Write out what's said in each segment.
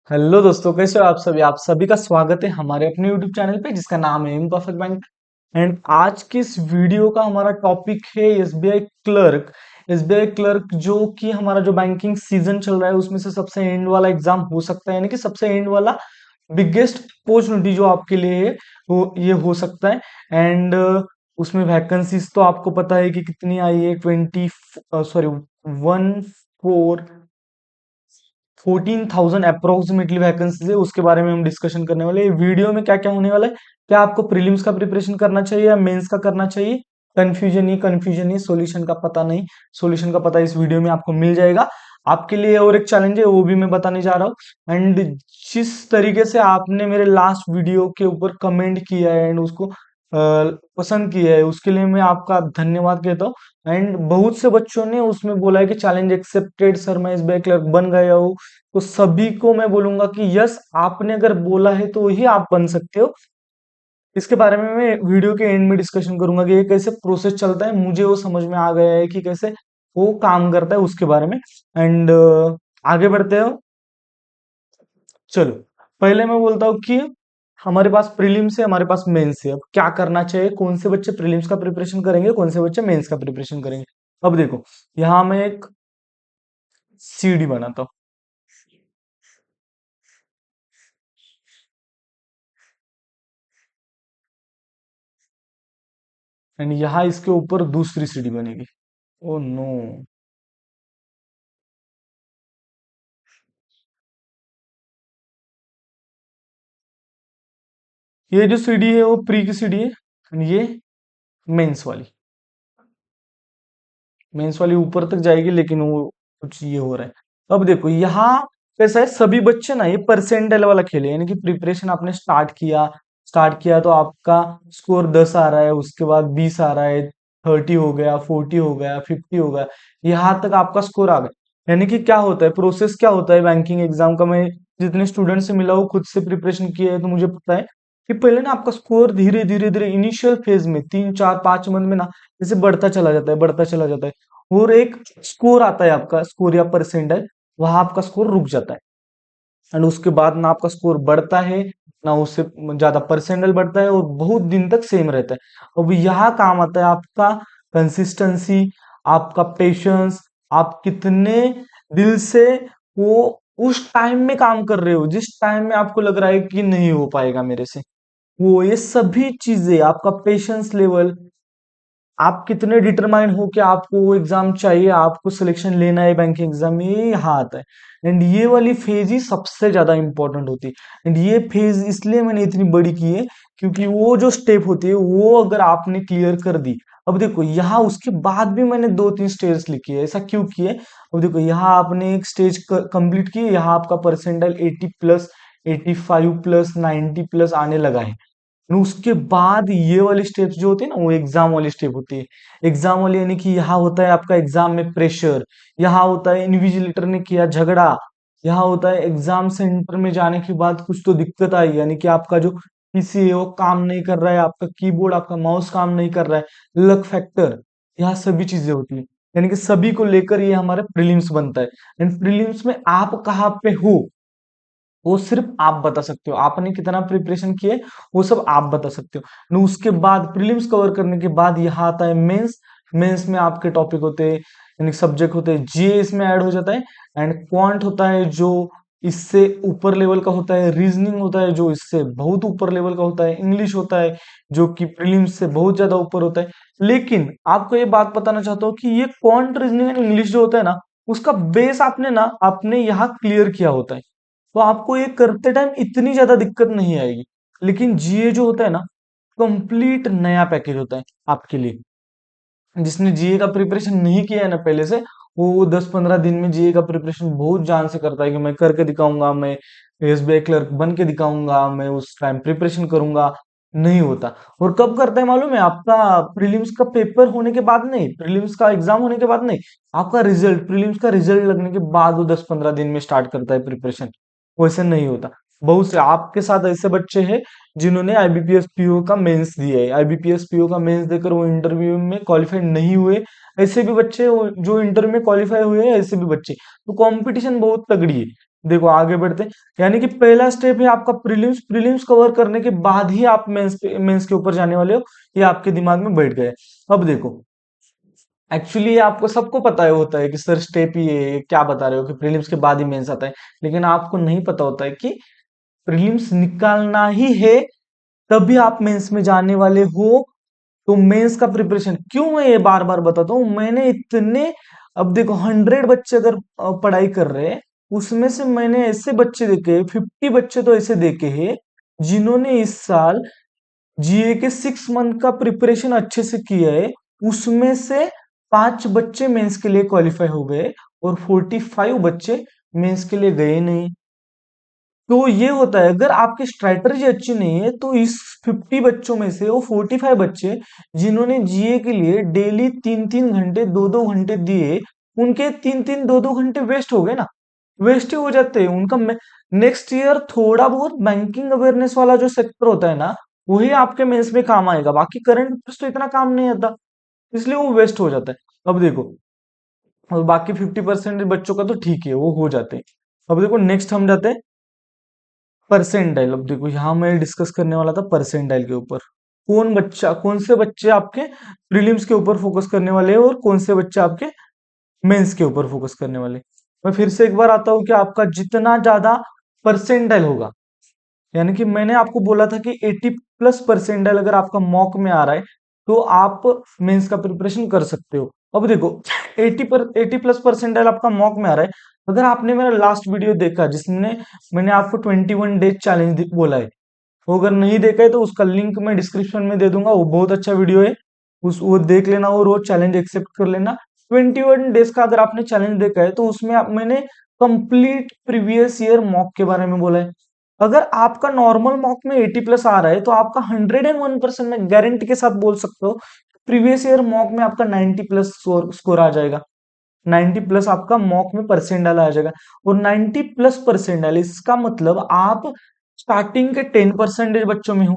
Hello दोस्तों, कैसे हो आप सभी का स्वागत है हमारे अपने यूट्यूब चैनल पे जिसका नाम है इम्परफेक्ट बैंक। एंड आज के इस वीडियो का हमारा टॉपिक है एसबीआई क्लर्क। एसबीआई क्लर्क जो कि हमारा जो बैंकिंग सीजन चल रहा है उसमें से सबसे एंड वाला एग्जाम हो सकता है, यानी कि सबसे एंड वाला बिगेस्ट अपॉर्चुनिटी जो आपके लिए है वो ये हो सकता है। एंड उसमें वैकेंसीज तो आपको पता है कि कितनी आई है, 14,000 अप्रोक्सीमेटली वैकेंसीज है। उसके बारे में हम डिस्कशन करने वाले हैं वीडियो में। क्या क्या होने वाला है, क्या आपको प्रीलिम्स का प्रिपरेशन करना चाहिए या मेंस का करना चाहिए, कंफ्यूजन ही सॉल्यूशन का पता नहीं। सॉल्यूशन का पता इस वीडियो में आपको मिल जाएगा। आपके लिए और एक चैलेंज है वो भी मैं बताने जा रहा हूँ। एंड जिस तरीके से आपने मेरे लास्ट वीडियो के ऊपर कमेंट किया है एंड उसको पसंद किया है उसके लिए मैं आपका धन्यवाद कहता हूँ। एंड बहुत से बच्चों ने उसमें बोला है कि चैलेंज एक्सेप्टेड सर, मैं एसबीआई क्लर्क बन गया हूँ। तो सभी को मैं बोलूंगा कि यस, आपने अगर बोला है तो ही आप बन सकते हो। इसके बारे में मैं वीडियो के एंड में डिस्कशन करूंगा कि ये कैसे प्रोसेस चलता है। मुझे वो समझ में आ गया है कि कैसे वो काम करता है उसके बारे में। एंड आगे बढ़ते हो। चलो, पहले मैं बोलता हूँ कि हमारे पास प्रीलिम्स है, हमारे पास मेंस है। अब क्या करना चाहिए, कौन से बच्चे प्रीलिम्स का प्रिपरेशन करेंगे, कौन से बच्चे मेंस का प्रिपरेशन करेंगे। अब देखो, यहाँ मैं एक सीडी बनाता हूँ एंड यहाँ इसके ऊपर दूसरी सीडी बनेगी। ओ नो, ये जो सीडी है वो प्री की सीडी है एंड ये मेंस वाली। मेंस वाली ऊपर तक जाएगी लेकिन वो कुछ ये हो रहा है। अब देखो यहाँ कैसा है, सभी बच्चे ना ये परसेंटाइल वाला खेले, यानी कि प्रिपरेशन आपने स्टार्ट किया तो आपका स्कोर 10 आ रहा है, उसके बाद 20 आ रहा है, 30 हो गया, 40 हो गया, 50 हो गया, यहाँ तक आपका स्कोर आ गया। यानी कि क्या होता है, प्रोसेस क्या होता है बैंकिंग एग्जाम का। मैं जितने स्टूडेंट से मिला हूँ, खुद से प्रिपरेशन किया है, तो मुझे पता है कि पहले ना आपका स्कोर धीरे धीरे धीरे इनिशियल फेज में 3 4 5 मंथ में ना जैसे बढ़ता चला जाता है, बढ़ता चला जाता है। और एक स्कोर आता है आपका, स्कोर या परसेंटाइल, वहां आपका स्कोर रुक जाता है। एंड उसके बाद ना आपका स्कोर बढ़ता है, ना उससे ज्यादा परसेंटाइल बढ़ता है, और बहुत दिन तक सेम रहता है। अब यहाँ काम आता है आपका कंसिस्टेंसी, आपका पेशेंस, आप कितने दिल से वो उस टाइम में काम कर रहे हो जिस टाइम में आपको लग रहा है कि नहीं हो पाएगा मेरे से। वो ये सभी चीजें, आपका पेशेंस लेवल, आप कितने डिटरमाइन हो कि आपको वो एग्जाम चाहिए, आपको सिलेक्शन लेना है बैंकिंग एग्जाम में, ये यहाँ आता है। एंड ये वाली फेज ही सबसे ज्यादा इंपॉर्टेंट होती है। एंड ये फेज इसलिए मैंने इतनी बड़ी की है क्योंकि वो जो स्टेप होती है वो अगर आपने क्लियर कर दी। अब देखो यहाँ उसके बाद भी मैंने 2 3 स्टेज लिखी है, ऐसा क्यों किए। अब देखो यहाँ आपने एक स्टेज कंप्लीट की, यहाँ आपका परसेंटाइल 80+, 85+, 90+ आने लगा है। और उसके बाद ये वाली स्टेप्स जो होती है ना, वो एग्जाम वाली स्टेप होती है। एग्जाम वाली यानी कि यहाँ होता है आपका एग्जाम में प्रेशर, यहाँ होता है इन्विजिलेटर ने किया झगड़ा, यहाँ होता है एग्जाम सेंटर में जाने के बाद कुछ तो दिक्कत आई, यानी कि आपका जो पीसी है वो काम नहीं कर रहा है, आपका कीबोर्ड, आपका माउस काम नहीं कर रहा है, लक फैक्टर, यहाँ सभी चीजें होती है। यानी कि सभी को लेकर ये हमारा प्रीलिम्स बनता है। एंड प्रीलिम्स में आप कहाँ पे हो वो सिर्फ आप बता सकते हो, आपने कितना प्रिपरेशन किया है वो सब आप बता सकते हो। उसके बाद प्रीलिम्स कवर करने के बाद यहाँ आता है मेंस। मेंस में आपके टॉपिक होते हैं, यानी सब्जेक्ट होते हैं, जीए इसमें ऐड हो जाता है। एंड क्वांट होता है जो इससे ऊपर लेवल का होता है, रीजनिंग होता है जो इससे बहुत ऊपर लेवल का होता है, इंग्लिश होता है जो कि प्रीलिम्स से बहुत ज्यादा ऊपर होता है। लेकिन आपको ये बात बताना चाहता हूँ कि ये क्वांट, रीजनिंग एंड इंग्लिश जो होता है ना, उसका बेस आपने यहाँ क्लियर किया होता है, तो आपको ये करते टाइम इतनी ज्यादा दिक्कत नहीं आएगी। लेकिन जीए जो होता है ना, कंप्लीट नया पैकेज होता है आपके लिए। जिसने जीए का प्रिपरेशन नहीं किया है ना पहले से, वो 10 15 दिन में जीए का प्रिपरेशन बहुत जान से करता है कि मैं करके दिखाऊंगा, मैं एसबीआई क्लर्क बन के दिखाऊंगा, मैं उस टाइम प्रिपरेशन करूंगा। नहीं होता। और कब करता है मालूम है, आपका प्रीलिम्स का पेपर होने के बाद नहीं, प्रीलिम्स का एग्जाम होने के बाद नहीं, आपका रिजल्ट, प्रीलिम्स का रिजल्ट लगने के बाद वो 10 15 दिन में स्टार्ट करता है प्रिपरेशन। वैसे नहीं होता। बहुत से आपके साथ ऐसे बच्चे हैं जिन्होंने आईबीपीएस पीओ का मेंस दिया है, आईबीपीएस पीओ का मेंस देकर वो इंटरव्यू में क्वालिफाई नहीं हुए। ऐसे भी बच्चे जो इंटरव्यू में क्वालिफाई हुए हैं, ऐसे भी बच्चे। तो कंपटीशन बहुत तगड़ी है। देखो आगे बढ़ते हैं। यानी कि पहला स्टेप है आपका प्रीलिम्स। प्रीलिम्स कवर करने के बाद ही आप मेंस के ऊपर जाने वाले हो, ये आपके दिमाग में बैठ गया है। अब देखो, एक्चुअली ये आपको सबको पता है होता है कि सर स्टेप ये क्या बता रहे हो कि प्रीलिम्स के बाद ही मेंस आता है, लेकिन आपको नहीं पता होता है कि प्रीलिम्स निकालना ही है तभी आप मेंस में जाने वाले हो। तो मेंस का प्रिपरेशन क्यों मैं ये बार बार बताता हूँ, मैंने इतने, अब देखो 100 बच्चे अगर पढ़ाई कर रहे हैं, उसमें से मैंने ऐसे बच्चे देखे, 50 बच्चे तो ऐसे देखे हैं जिन्होंने इस साल जीए के 6 मंथ का प्रिपरेशन अच्छे से किया है। उसमें से 5 बच्चे मेंस के लिए क्वालिफाई हो गए और 45 बच्चे मेंस के लिए गए नहीं। तो ये होता है, अगर आपकी स्ट्रेटजी अच्छी नहीं है तो इस 50 बच्चों में से वो 45 बच्चे जिन्होंने जीए के लिए डेली 3-3 घंटे 2-2 घंटे दिए, उनके 3-3 2-2 घंटे वेस्ट हो गए ना, वेस्ट ही हो जाते हैं उनका। नेक्स्ट ईयर थोड़ा बहुत बैंकिंग अवेयरनेस वाला जो सेक्टर होता है ना, वही आपके मेंस में काम आएगा, बाकी करंट अफेयर्स तो इतना काम नहीं आता, इसलिए वो वेस्ट हो जाता है। अब देखो, और बाकी 50% बच्चों का तो ठीक है, वो हो जाते हैं। अब देखो नेक्स्ट हम जाते हैं परसेंटाइल। अब देखो यहाँ मैं डिस्कस करने वाला था परसेंटाइल के ऊपर। कौन से बच्चे आपके प्रीलिम्स के ऊपर फोकस करने वाले हैं और कौन से बच्चे आपके मेंस के ऊपर फोकस करने वाले। मैं फिर से एक बार आता हूँ कि आपका जितना ज्यादा परसेंटाइल होगा, यानी कि मैंने आपको बोला था कि 80+ परसेंटाइल अगर आपका मॉक में आ रहा है तो आप मेंस का प्रिपरेशन कर सकते हो। अब देखो 80+ परसेंटाइल आपका मॉक में आ रहा है, अगर आपने मेरा लास्ट वीडियो देखा जिसमें मैंने आपको 21 डेज चैलेंज बोला है, वो अगर नहीं देखा है तो उसका लिंक मैं डिस्क्रिप्शन में दे दूंगा, वो बहुत अच्छा वीडियो है, उस वो देख लेना और वो चैलेंज एक्सेप्ट कर लेना। 21 डेज का अगर आपने चैलेंज देखा है तो उसमें मैंने कंप्लीट प्रीवियस ईयर मॉक के बारे में बोला है। अगर आपका नॉर्मल मॉक में 80+ आ रहा है तो आपका 101% में गारंटी के साथ बोल सकते हो प्रीवियस ईयर मॉक में आपका 90+ स्कोर आ जाएगा। 90+ आपका मॉक में परसेंटाइल आ जाएगा। और 90+ परसेंटाइल इसका मतलब आप स्टार्टिंग के 10% बच्चों में हो।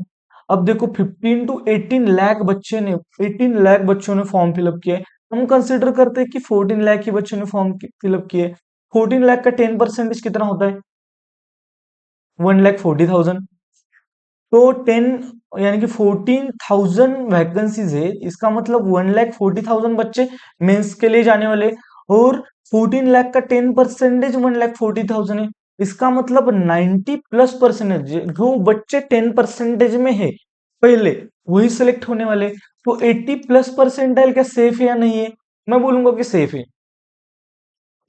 अब देखो 15 to 18 लाख बच्चे ने 18 लाख बच्चों ने फॉर्म फिलअप किया है। हम कंसिडर करते हैं कि 14 लाख ही बच्चों ने फॉर्म फिलअप किए। 14 लाख का 10% कितना होता है? 1,40,000। तो 10, यानी कि 14,000 वैकेंसीज है, इसका मतलब 1,40,000 बच्चे मेंस के लिए जाने वाले। और 14 लाख का 10% 1,40,000 है, इसका मतलब 90+% जो बच्चे 10% में है पहले, वही सिलेक्ट होने वाले। तो 80+ परसेंटाइल क्या सेफ है या नहीं है? मैं बोलूंगा कि सेफ है,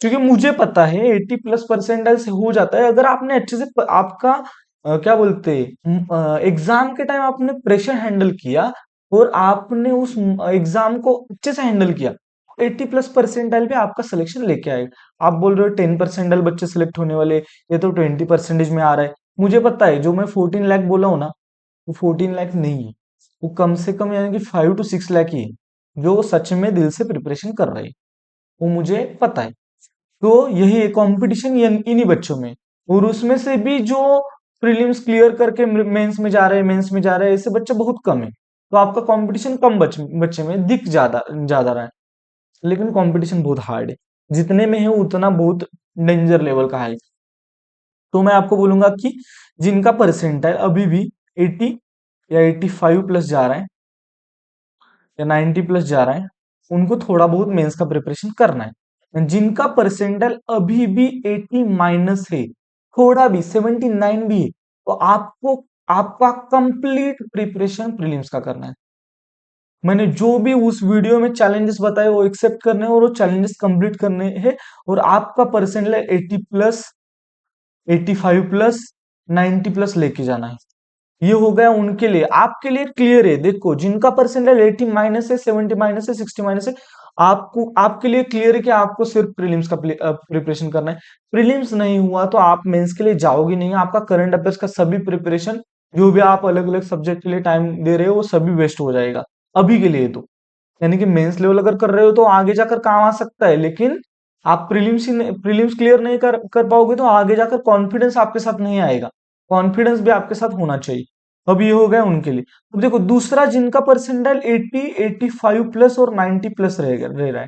क्योंकि मुझे पता है 80+ परसेंटाइल से हो जाता है अगर आपने अच्छे से आपका क्या बोलते हैं एग्जाम के टाइम आपने प्रेशर हैंडल किया और आपने उस एग्जाम को अच्छे से हैंडल किया, 80+ परसेंटाइल पे आपका सिलेक्शन लेके आएगा। आप बोल रहे हो 10% बच्चे सिलेक्ट होने वाले, ये तो 20% में आ रहा है। मुझे पता है, जो मैं 14 लाख बोला हूं ना, वो 14 लाख नहीं है, वो कम से कम यानी कि 5 to 6 लाख ही है जो सच में दिल से प्रिपरेशन कर रहे हैं, वो मुझे पता है। तो यही कंपटीशन इन्हीं बच्चों में, और उसमें से भी जो प्रीलिम्स क्लियर करके मेंस में जा रहे हैं, मेंस में जा रहे हैं, ऐसे बच्चे बहुत कम है। तो आपका कंपटीशन कम बच्चे में दिख ज्यादा ज्यादा रहा है, लेकिन कंपटीशन बहुत हार्ड है, जितने में है उतना बहुत डेंजर लेवल का है। तो मैं आपको बोलूंगा कि जिनका परसेंटाइल अभी भी 80 या 85+ जा रहा है या 90+ जा रहा है, उनको थोड़ा बहुत मेंस का प्रिपरेशन करना है। जिनका परसेंटाइल अभी भी 80- है, थोड़ा भी 79 भी है, तो आपको आपका कंप्लीट प्रिपरेशन प्रीलिम्स का करना है। मैंने जो भी उस वीडियो में चैलेंजेस बताए वो एक्सेप्ट करने हैं और वो चैलेंजेस कंप्लीट करने हैं, और आपका परसेंटाइल 80+, 85+, 90+ लेके जाना है। ये हो गया उनके लिए। आपके लिए क्लियर है, देखो जिनका परसेंटाइल 80- है, 70- है, 60- है, आपको आपके लिए क्लियर है कि आपको सिर्फ प्रीलिम्स का प्रिपरेशन करना है। प्रीलिम्स नहीं हुआ तो आप मेंस के लिए जाओगे नहीं, आपका करंट अफेयर्स का सभी प्रिपरेशन, जो भी आप अलग अलग सब्जेक्ट के लिए टाइम दे रहे हो, वो सभी वेस्ट हो जाएगा अभी के लिए तो। यानी कि मेंस लेवल अगर कर रहे हो तो आगे जाकर काम आ सकता है, लेकिन आप प्रीलिम्स क्लियर नहीं कर पाओगे तो आगे जाकर कॉन्फिडेंस आपके साथ नहीं आएगा। कॉन्फिडेंस भी आपके साथ होना चाहिए। अब ये हो गया उनके लिए। अब देखो दूसरा, जिनका परसेंटाइल 80, 85+ और 90+ रह रहा है,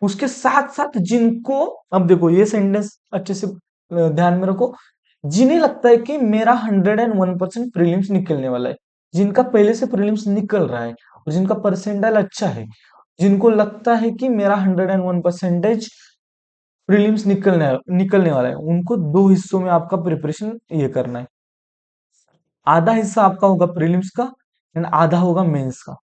उसके साथ साथ जिनको, अब देखो ये सेंटेंस अच्छे से ध्यान में रखो, जिन्हें लगता है कि मेरा 101% प्रीलिम्स निकलने वाला है, जिनका पहले से प्रीलिम्स निकल रहा है और जिनका परसेंटाइल अच्छा है, जिनको लगता है कि मेरा 101% प्रीलिम्स निकलने वाला है, उनको दो हिस्सों में आपका प्रिपरेशन ये करना है। आधा हिस्सा आपका होगा प्रीलिम्स का एंड आधा होगा मेंस का।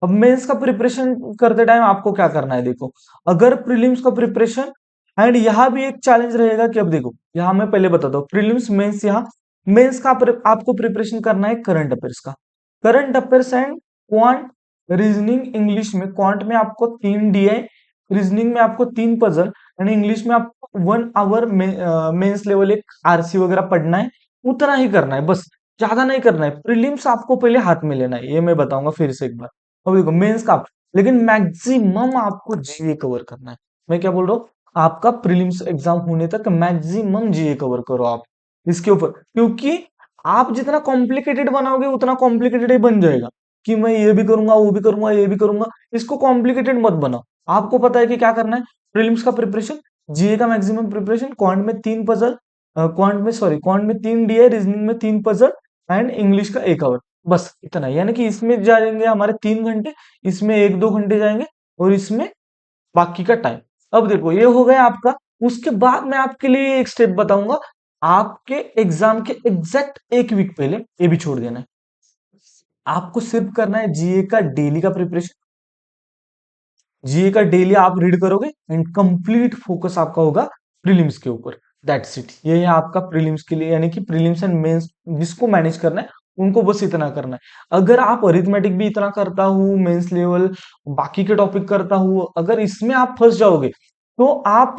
अब मेंस का प्रिपरेशन करते टाइम आपको क्या करना है, देखो, अगर प्रीलिम्स का प्रिपरेशन, एंड यहाँ भी एक चैलेंज रहेगा कि अब देखो, यहाँ मैं पहले बताता हूँ प्रीलिम्स मेंस, यहाँ मेंस का आपको प्रिपरेशन करना है करंट अफेयर्स का। Current affairs and quant, reasoning English में, क्वांट में आपको 3 दिए, रीजनिंग में आपको 3 पजल, एंड इंग्लिश में आपको 1 आवर मेंस लेवल एक आरसी वगैरह पढ़ना है। उतना ही करना है बस, ज्यादा नहीं करना है। प्रीलिम्स आपको पहले हाथ में लेना है, ये मैं बताऊंगा फिर से एक बार। अब देखो मेंस का लेकिन मैक्सिमम आपको जीए कवर करना है। मैं क्या बोल रहा हूँ, आपका प्रीलिम्स एग्जाम होने तक मैक्सिमम जीए कवर करो आप इसके ऊपर, क्योंकि आप जितना कॉम्प्लिकेटेड बनाओगे उतना कॉम्प्लिकेटेड ही बन जाएगा कि मैं ये भी करूंगा वो भी करूंगा ये भी करूंगा। इसको कॉम्प्लिकेटेड मत बनाओ। आपको पता है कि क्या करना है, प्रीलिम्स का प्रिपरेशन, जीए का मैक्सिमम प्रिपरेशन, क्वांट में 3 पजल, क्वांट में 3 डीए, रीजनिंग में 3 पजल एंड इंग्लिश का 1 आवर, बस इतना। यानी कि इसमें जाएंगे हमारे 3 घंटे, इसमें 1-2 घंटे जाएंगे और इसमें बाकी का टाइम। अब देखो ये हो गया आपका। उसके बाद मैं आपके लिए एक स्टेप बताऊंगा, आपके एग्जाम के एग्जैक्ट 1 वीक पहले, ये भी छोड़ देना है, आपको सिर्फ करना है जीए का डेली का प्रिपरेशन। जीए का डेली आप रीड करोगे एंड कंप्लीट फोकस आपका होगा प्रीलिम्स के ऊपर। दैट्स इट, ये है आपका प्रीलिम्स के लिए, यानी कि प्रीलिम्स एंड मेंस जिसको मैनेज करना है उनको बस इतना करना है। अगर आप अरिथमेटिक भी इतना करता हूँ, मेंस लेवल बाकी के टॉपिक करता हूँ, अगर इसमें आप फंस जाओगे तो आप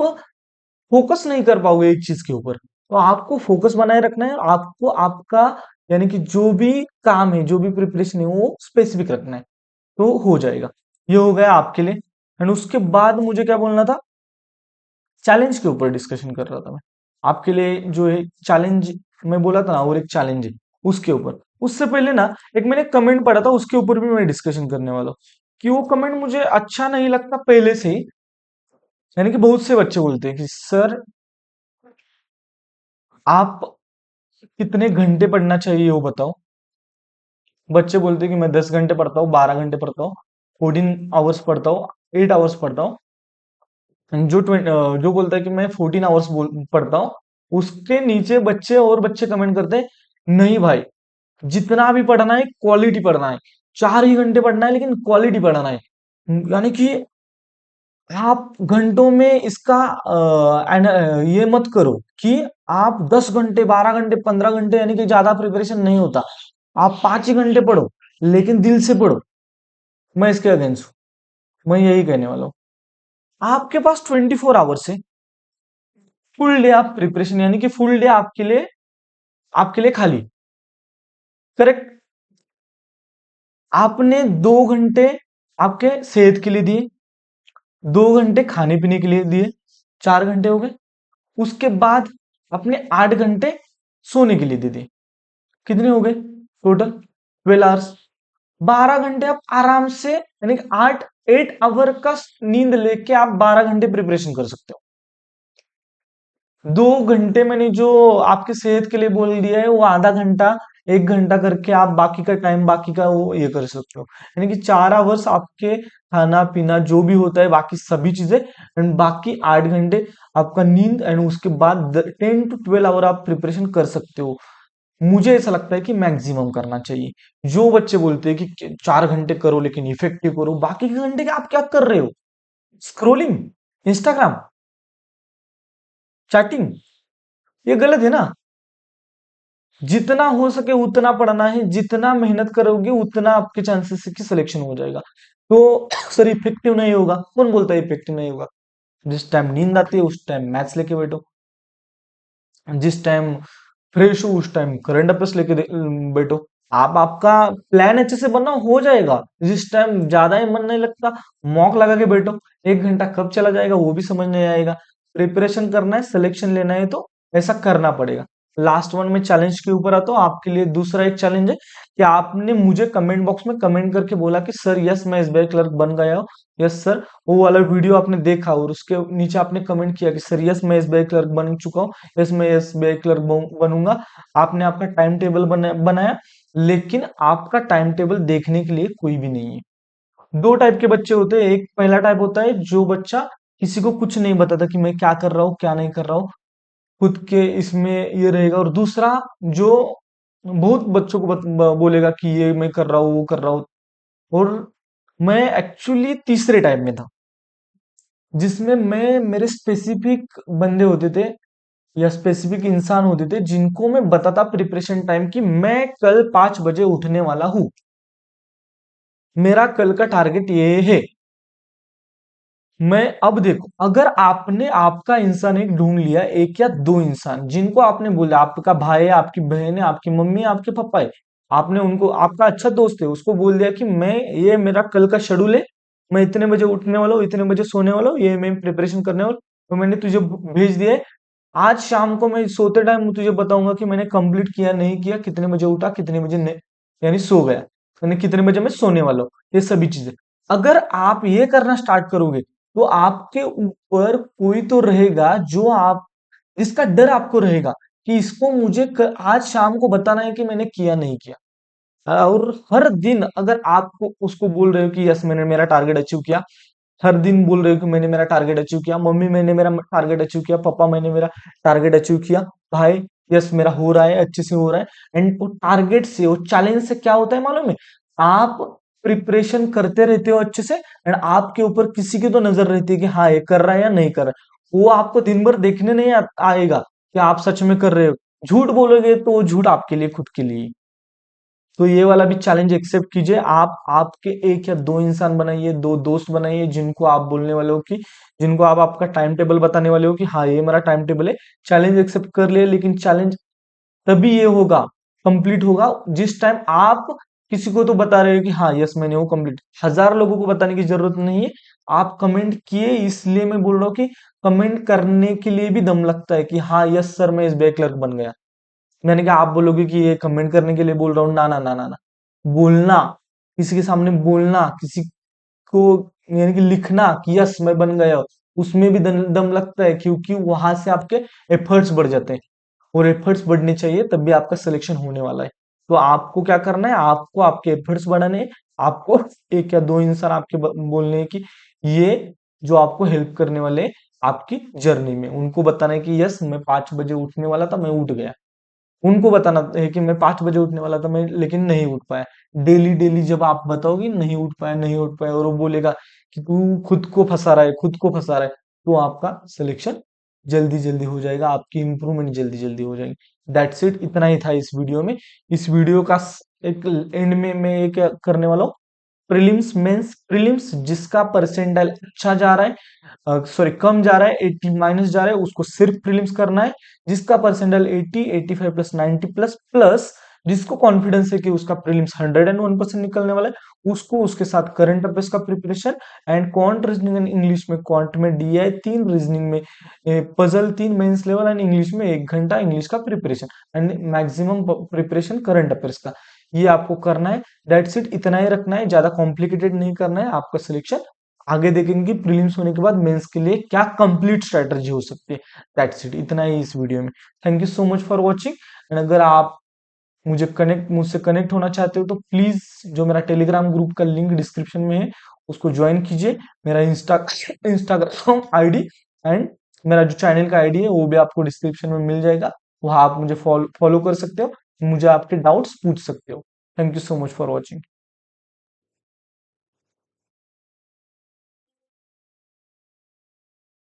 फोकस नहीं कर पाओगे एक चीज के ऊपर। तो आपको फोकस बनाए रखना है, आपको आपका यानी कि जो भी काम है, जो भी प्रिपरेशन है वो स्पेसिफिक रखना है, तो हो जाएगा। ये हो गया आपके लिए। एंड उसके बाद मुझे क्या बोलना था, चैलेंज के ऊपर डिस्कशन कर रहा था मैं आपके लिए। जो है चैलेंज मैं बोला था ना, और एक चैलेंज है उसके ऊपर। उससे पहले ना एक मैंने कमेंट पढ़ा था, उसके ऊपर भी मैं डिस्कशन करने वाला हूँ कि वो कमेंट मुझे अच्छा नहीं लगता पहले से ही। यानी कि बहुत से बच्चे बोलते हैं कि सर आप कितने घंटे पढ़ना चाहिए वो बताओ। बच्चे बोलते हैं कि मैं 10 घंटे पढ़ता हूँ, 12 घंटे पढ़ता हूँ, 14 आवर्स पढ़ता हूँ, 8 आवर्स पढ़ता हूँ। जो बोलता है कि मैं 14 आवर्स पढ़ता हूँ, उसके नीचे बच्चे और बच्चे कमेंट करते हैं नहीं भाई, जितना भी पढ़ना है क्वालिटी पढ़ना है, 4 ही घंटे पढ़ना है लेकिन क्वालिटी पढ़ना है। यानी कि आप घंटों में इसका ये मत करो कि आप 10 घंटे, 12 घंटे, 15 घंटे, यानी कि ज्यादा प्रिपरेशन नहीं होता। आप 5 ही घंटे पढ़ो लेकिन दिल से पढ़ो। मैं इसके अगेंस्ट हूं, मैं यही कहने वाला हूँ। आपके पास 24 आवर्स है, फुल डे आप प्रिपरेशन, यानी कि फुल डे आपके लिए खाली। करेक्ट। आपने 2 घंटे आपके सेहत के लिए दिए, 2 घंटे खाने पीने के लिए दिए, 4 घंटे हो गए। उसके बाद अपने 8 घंटे सोने के लिए दे दिए। कितने हो गए टोटल? 12 आवर्स। 12 घंटे आप आराम से, यानी कि 8 आवर का नींद लेके आप 12 घंटे प्रिपरेशन कर सकते हो। 2 घंटे मैंने जो आपके सेहत के लिए बोल दिया है वो आधा घंटा, 1 घंटा करके आप बाकी का टाइम, बाकी का वो ये कर सकते हो। यानी कि 4 आवर्स आपके खाना पीना जो भी होता है बाकी सभी चीजें, एंड बाकी 8 घंटे आपका नींद, एंड उसके बाद 10 to 12 आवर आप प्रिपरेशन कर सकते हो। मुझे ऐसा लगता है कि मैक्सिमम करना चाहिए। जो बच्चे बोलते हैं कि 4 घंटे करो लेकिन इफेक्टिव करो, बाकी के घंटे के आप क्या कर रहे हो? स्क्रोलिंग, इंस्टाग्राम, चैटिंग, ये गलत है ना। जितना हो सके उतना पढ़ना है, जितना मेहनत करोगे उतना आपके चांसेस है कि सिलेक्शन हो जाएगा। तो सर इफेक्टिव नहीं होगा, कौन बोलता है इफेक्टिव नहीं होगा? जिस टाइम नींद आती है उस टाइम मैथ्स लेके बैठो, जिस टाइम फ्रेश हो उस टाइम करंट अफेयर्स लेके बैठो। आप आपका प्लान अच्छे से बना हो जाएगा। जिस टाइम ज्यादा ही मन नहीं लगता, मॉक लगा के बैठो, 1 घंटा कब चला जाएगा वो भी समझ नहीं आएगा। प्रिपरेशन करना है, सिलेक्शन लेना है तो ऐसा करना पड़ेगा। लास्ट वन में चैलेंज के ऊपर आता हूँ। आपके लिए दूसरा एक चैलेंज है कि आपने मुझे कमेंट बॉक्स में कमेंट करके बोला कि सर यस मैं एसबीआई क्लर्क बन गया हूँ, यस सर। वो वाला वीडियो आपने देखा और उसके नीचे आपने कमेंट किया कि सर यस मैं एसबीआई क्लर्क बन चुका हूँ, यस मैं एसबीआई क्लर्क बनूंगा। आपने आपका टाइम टेबल बनाया, लेकिन आपका टाइम टेबल देखने के लिए कोई भी नहीं है। दो टाइप के बच्चे होते हैं। एक पहला टाइप होता है जो बच्चा किसी को कुछ नहीं बताता कि मैं क्या कर रहा हूँ क्या नहीं कर रहा हूँ, खुद के इसमें ये रहेगा। और दूसरा जो बहुत बच्चों को बोलेगा कि ये मैं कर रहा हूँ वो कर रहा हूँ। और मैं एक्चुअली तीसरे टाइप में था, जिसमें मैं मेरे स्पेसिफिक बंदे होते थे या स्पेसिफिक इंसान होते थे जिनको मैं बताता प्रिपरेशन टाइम कि मैं कल 5 बजे उठने वाला हूं, मेरा कल का टारगेट ये है। मैं अब देखो, अगर आपने आपका इंसान एक ढूंढ लिया, एक या दो इंसान जिनको आपने बोला, आपका भाई है, आपकी बहन है, आपकी मम्मी है, आपके पापा है, आपने उनको, आपका अच्छा दोस्त है, उसको बोल दिया कि मैं, ये मेरा कल का शेड्यूल है, मैं इतने बजे उठने वाला हूँ, इतने बजे सोने वाला हूँ, ये मैं प्रिपरेशन करने वाला हूँ, तो मैंने तुझे भेज दिया है। आज शाम को मैं सोते टाइम तुझे बताऊंगा कि मैंने कंप्लीट किया नहीं किया, कितने बजे उठा, कितने बजे नहीं, यानी सो गया, यानी कितने बजे मैं सोने वाला हूँ, ये सभी चीजें। अगर आप ये करना स्टार्ट करोगे तो आपके ऊपर कोई तो रहेगा जो आप, जिसका डर आपको रहेगा कि इसको मुझे आज शाम को बताना है कि मैंने किया नहीं किया। और हर दिन अगर आप उसको बोल रहे हो कि यस मैंने मेरा टारगेट अचीव किया, हर दिन बोल रहे हो कि मैंने मेरा टारगेट अचीव किया, मम्मी मैंने मेरा टारगेट अचीव किया, पापा मैंने मेरा टारगेट अचीव किया, भाई यस मेरा हो रहा है, अच्छे से हो रहा है। एंड वो टारगेट से, वो चैलेंज से क्या होता है मालूम है, आप प्रिपरेशन करते रहते हो अच्छे से, एंड आपके ऊपर किसी की तो नजर रहती है कि हाँ ये कर रहा है या नहीं कर रहा है। वो आपको दिन भर देखने नहीं आएगा कि आप सच में कर रहे हो। झूठ बोलोगे तो वो झूठ आपके लिए, खुद के लिए। तो ये वाला भी चैलेंज एक्सेप्ट कीजिए। आप आपके एक या दो इंसान बनाइए, दो दोस्त बनाइए जिनको आप बोलने वाले हो कि, जिनको आप आपका टाइम टेबल बताने वाले हो कि हाँ ये मेरा टाइम टेबल है। चैलेंज एक्सेप्ट कर लिए, लेकिन चैलेंज तभी ये होगा, कंप्लीट होगा जिस टाइम आप किसी को तो बता रहे हो कि हाँ यस मैंने वो कंप्लीट। 1000 लोगों को बताने की जरूरत नहीं है। आप कमेंट किए, इसलिए मैं बोल रहा हूँ कि कमेंट करने के लिए भी दम लगता है कि हाँ यस सर मैं इस बैक क्लर्क बन गया। मैंने कहा आप बोलोगे कि ये कमेंट करने के लिए बोल रहा हूँ, ना ना ना ना ना। बोलना, किसी के सामने बोलना, किसी को यानी कि लिखना कि यस मैं बन गया, उसमें भी दम लगता है, क्योंकि वहां से आपके एफर्ट्स बढ़ जाते हैं। और एफर्ट्स बढ़ने चाहिए, तब भी आपका सिलेक्शन होने वाला है। तो आपको क्या करना है, आपको आपके एफर्ट्स बढ़ाने हैं। आपको एक या दो इंसान आपके बोलने हैं कि ये जो आपको हेल्प करने वाले हैं आपकी जर्नी में, उनको बताना है कि यस मैं 5 बजे उठने वाला था, मैं उठ गया। उनको बताना है कि मैं 5 बजे उठने वाला था, मैं लेकिन नहीं उठ पाया। डेली डेली जब आप बताओगे नहीं उठ पाया नहीं उठ पाया, और वो बोलेगा कि तू खुद को फंसा रहा है, खुद को फंसा रहा है, तो आपका सिलेक्शन जल्दी जल्दी हो जाएगा, आपकी इंप्रूवमेंट जल्दी जल्दी हो जाएगी। दैट्स इट, इतना ही था इस वीडियो में। इस वीडियो का एक एंड में मैं ये क्या करने वाला हूँ, प्रीलिम्स मेंस, प्रीलिम्स जिसका परसेंटाइल अच्छा जा रहा है, सॉरी कम जा रहा है, 80 माइनस जा रहा है, उसको सिर्फ प्रीलिम्स करना है। जिसका परसेंटाइल 80, 85 प्लस 90 प्लस प्लस, जिसको कॉन्फिडेंस है कि उसका प्रीलिम्स 101% निकलने वाला है, उसको उसके साथ करंट अफेयर्स का preparation and quant reasoning and English में, क्वांट में डीआई 3, रीजनिंग में puzzle 3 mains level, and English में 1 घंटा इंग्लिश का preparation, and maximum preparation current affairs का। ये आपको करना है। दैट्स इट, इतना ही रखना है, ज्यादा कॉम्प्लिकेटेड नहीं करना है। आपका सिलेक्शन आगे देखेंगे प्रीलिम्स होने के बाद मेंस के लिए क्या कंप्लीट स्ट्रेटजी हो सकती है। दैट्स इट, इतना ही इस वीडियो में। Thank you so much for watching. And अगर आप मुझसे कनेक्ट होना चाहते हो तो प्लीज जो मेरा टेलीग्राम ग्रुप का लिंक डिस्क्रिप्शन में है उसको ज्वाइन कीजिए। मेरा इंस्टाग्राम आईडी एंड मेरा जो चैनल का आईडी है वो भी आपको डिस्क्रिप्शन में मिल जाएगा। वहां आप मुझे फॉलो कर सकते हो, मुझे आपके डाउट्स पूछ सकते हो। Thank you so much for watching.